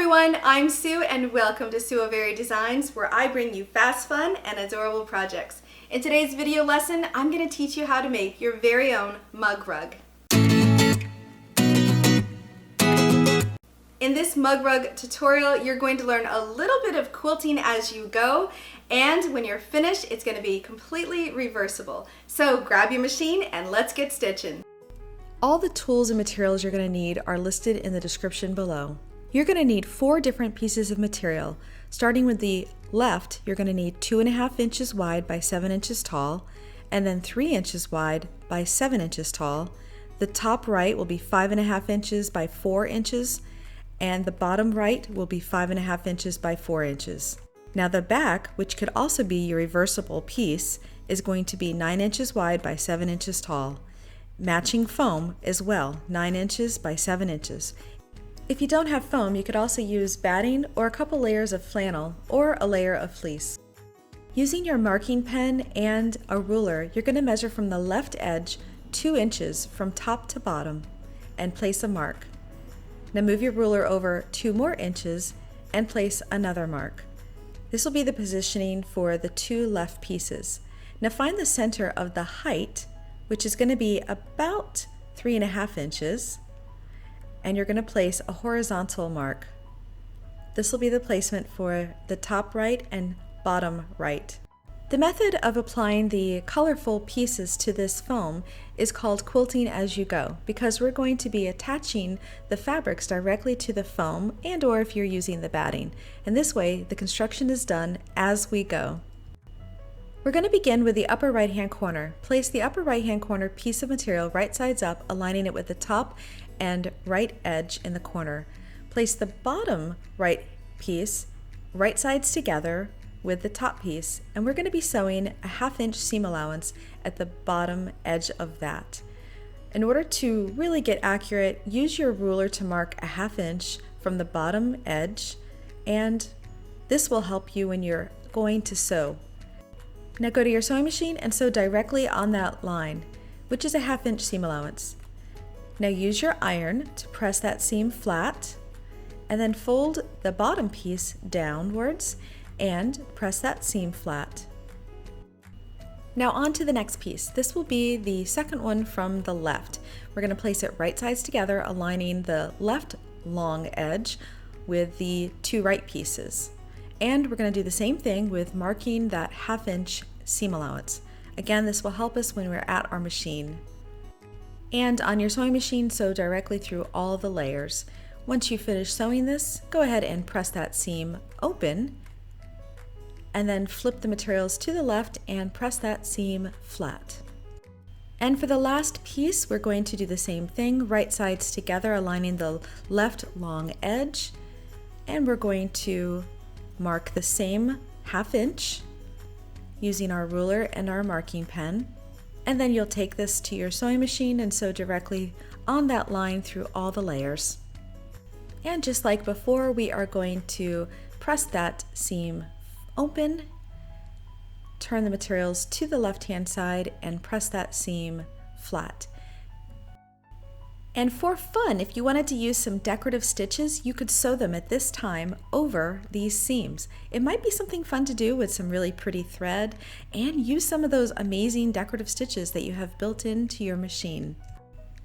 everyone, I'm Sue and welcome to Sue Designs, where I bring you fast, fun, and adorable projects. In today's video lesson, I'm going to teach you how to make your very own mug rug. In this mug rug tutorial, you're going to learn a little bit of quilting as you go, and when you're finished, it's going to be completely reversible. So grab your machine and let's get stitching. All the tools and materials you're going to need are listed in the description below. You're going to need 4 different pieces of material. Starting with the left, you're going to need 2.5 inches wide by 7 inches tall, and then 3 inches wide by 7 inches tall. The top right will be 5.5 inches by 4 inches, and the bottom right will be 5.5 inches by 4 inches. Now the back, which could also be your reversible piece, is going to be 9 inches wide by 7 inches tall. Matching foam as well, 9 inches by 7 inches. If you don't have foam, you could also use batting or a couple layers of flannel or a layer of fleece. Using your marking pen and a ruler, you're going to measure from the left edge 2 inches from top to bottom and place a mark. Now move your ruler over 2 more inches and place another mark. This will be the positioning for the 2 left pieces. Now find the center of the height, which is going to be about 3.5 inches. And you're going to place a horizontal mark. This will be the placement for the top right and bottom right. The method of applying the colorful pieces to this foam is called quilting as you go, because we're going to be attaching the fabrics directly to the foam and or if you're using the batting. And this way the construction is done as we go. We're going to begin with the upper right hand corner. Place the upper right hand corner piece of material right sides up, aligning it with the top and right edge in the corner. Place the bottom right piece right sides together with the top piece, and we're going to be sewing a 1/2 inch seam allowance at the bottom edge of that. In order to really get accurate, use your ruler to mark a 1/2 inch from the bottom edge, and this will help you when you're going to sew. Now go to your sewing machine and sew directly on that line, which is a 1/2 inch seam allowance. Now use your iron to press that seam flat, and then fold the bottom piece downwards and press that seam flat. Now on to the next piece. This will be the second one from the left. We're going to place it right sides together, aligning the left long edge with the 2 right pieces. And we're going to do the same thing with marking that 1/2 inch seam allowance. Again, this will help us when we're at our machine. And on your sewing machine, sew directly through all the layers. Once you finish sewing this, go ahead and press that seam open, and then flip the materials to the left and press that seam flat. And for the last piece, we're going to do the same thing, right sides together, aligning the left long edge, and we're going to mark the same 1/2 inch using our ruler and our marking pen. And then you'll take this to your sewing machine and sew directly on that line through all the layers. And just like before, we are going to press that seam open, turn the materials to the left-hand side, and press that seam flat. And for fun, if you wanted to use some decorative stitches, you could sew them at this time over these seams. It might be something fun to do with some really pretty thread, and use some of those amazing decorative stitches that you have built into your machine.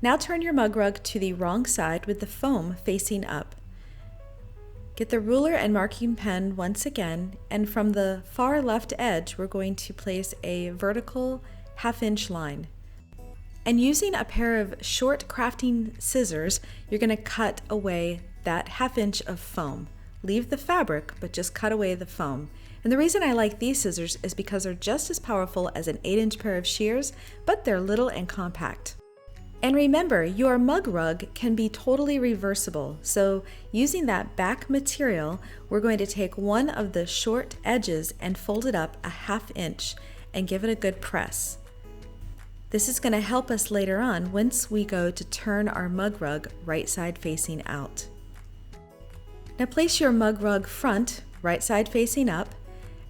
Now turn your mug rug to the wrong side with the foam facing up. Get the ruler and marking pen once again, and from the far left edge, we're going to place a vertical 1/2 inch line. And using a pair of short crafting scissors, you're going to cut away that 1/2 inch of foam. Leave the fabric, but just cut away the foam. And the reason I like these scissors is because they're just as powerful as an 8-inch pair of shears, but they're little and compact. And remember, your mug rug can be totally reversible. So using that back material, we're going to take one of the short edges and fold it up a 1/2 inch and give it a good press. This is going to help us later on once we go to turn our mug rug right side facing out. Now place your mug rug front, right side facing up,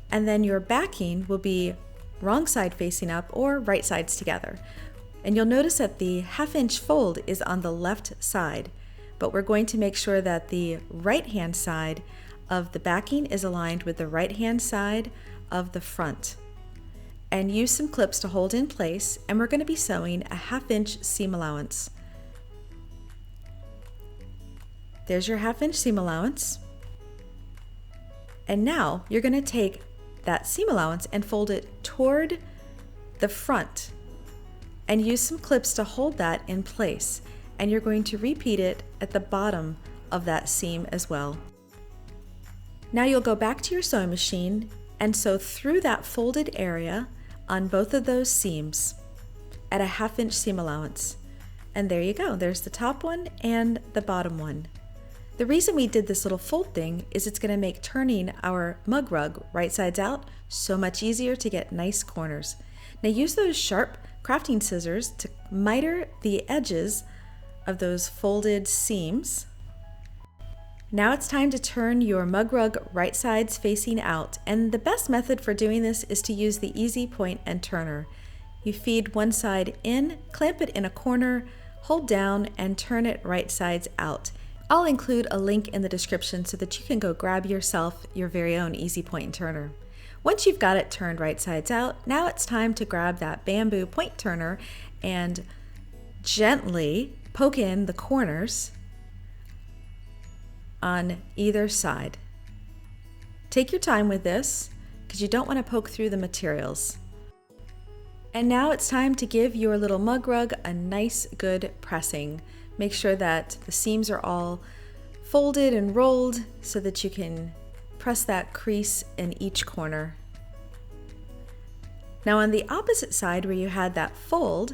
and then your backing will be wrong side facing up or right sides together. And you'll notice that the 1/2 inch fold is on the left side. but we're going to make sure that the right-hand side of the backing is aligned with the right-hand side of the front. And use some clips to hold in place, and we're going to be sewing a 1/2-inch seam allowance. There's your 1/2-inch seam allowance. And now you're going to take that seam allowance and fold it toward the front and use some clips to hold that in place. And you're going to repeat it at the bottom of that seam as well. Now you'll go back to your sewing machine and sew through that folded area on both of those seams at a 1/2-inch seam allowance. And there you go, there's the top one and the bottom one. The reason we did this little fold thing is it's going to make turning our mug rug right sides out so much easier to get nice corners. Now use those sharp crafting scissors to miter the edges of those folded seams. Now it's time to turn your mug rug right sides facing out, and the best method for doing this is to use the easy point and turner. You feed one side in, clamp it in a corner, hold down, and turn it right sides out. I'll include a link in the description so that you can go grab yourself your very own easy point and turner. Once you've got it turned right sides out, now it's time to grab that bamboo point turner and gently poke in the corners on either side. Take your time with this because you don't want to poke through the materials. And now it's time to give your little mug rug a nice good pressing. Make sure that the seams are all folded and rolled so that you can press that crease in each corner. Now on the opposite side where you had that fold,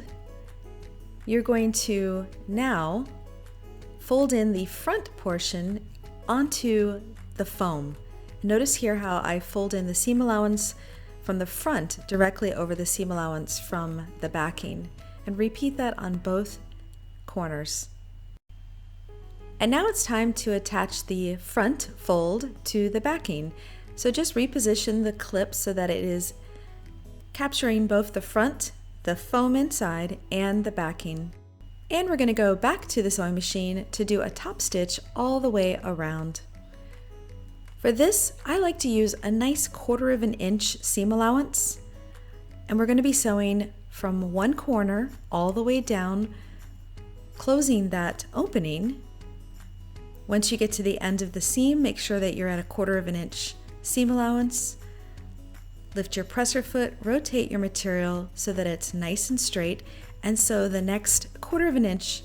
you're going to now fold in the front portion onto the foam. Notice here how I fold in the seam allowance from the front directly over the seam allowance from the backing, and repeat that on both corners. And now it's time to attach the front fold to the backing. So just reposition the clip so that it is capturing both the front, the foam inside, and the backing. And we're going to go back to the sewing machine to do a top stitch all the way around. For this, I like to use a nice 1/4 inch seam allowance, and we're going to be sewing from one corner all the way down, closing that opening. Once you get to the end of the seam, make sure that you're at a 1/4 inch seam allowance. Lift your presser foot, rotate your material so that it's nice and straight, and sew the next 1/4 inch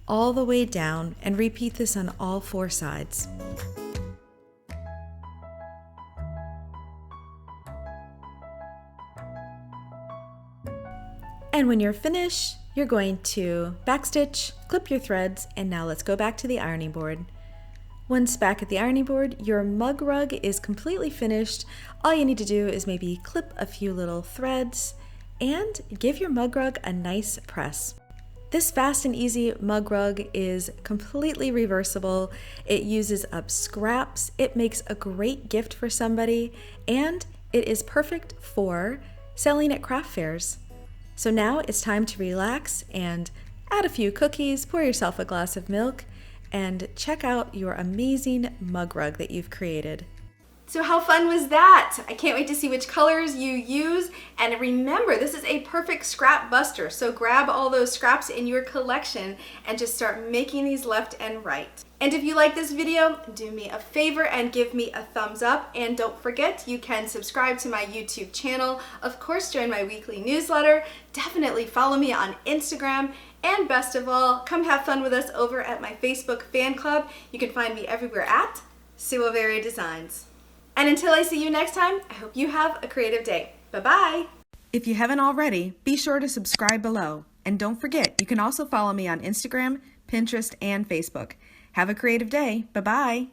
all the way down, and repeat this on all 4 sides. And when you're finished, you're going to backstitch, clip your threads, and now let's go back to the ironing board. Once back at the ironing board, your mug rug is completely finished. All you need to do is maybe clip a few little threads and give your mug rug a nice press. This fast and easy mug rug is completely reversible. It uses up scraps. It makes a great gift for somebody, and it is perfect for selling at craft fairs. So now it's time to relax and add a few cookies, pour yourself a glass of milk, and check out your amazing mug rug that you've created. So how fun was that? I can't wait to see which colors you use. And remember, this is a perfect scrap buster. So grab all those scraps in your collection and just start making these left and right. And if you like this video, do me a favor and give me a thumbs up. And don't forget, you can subscribe to my YouTube channel. Of course, join my weekly newsletter. Definitely follow me on Instagram. And best of all, come have fun with us over at my Facebook fan club. You can find me everywhere at Sookie Designs. And until I see you next time, I hope you have a creative day. Bye-bye. If you haven't already, be sure to subscribe below. And don't forget, you can also follow me on Instagram, Pinterest, and Facebook. Have a creative day. Bye-bye.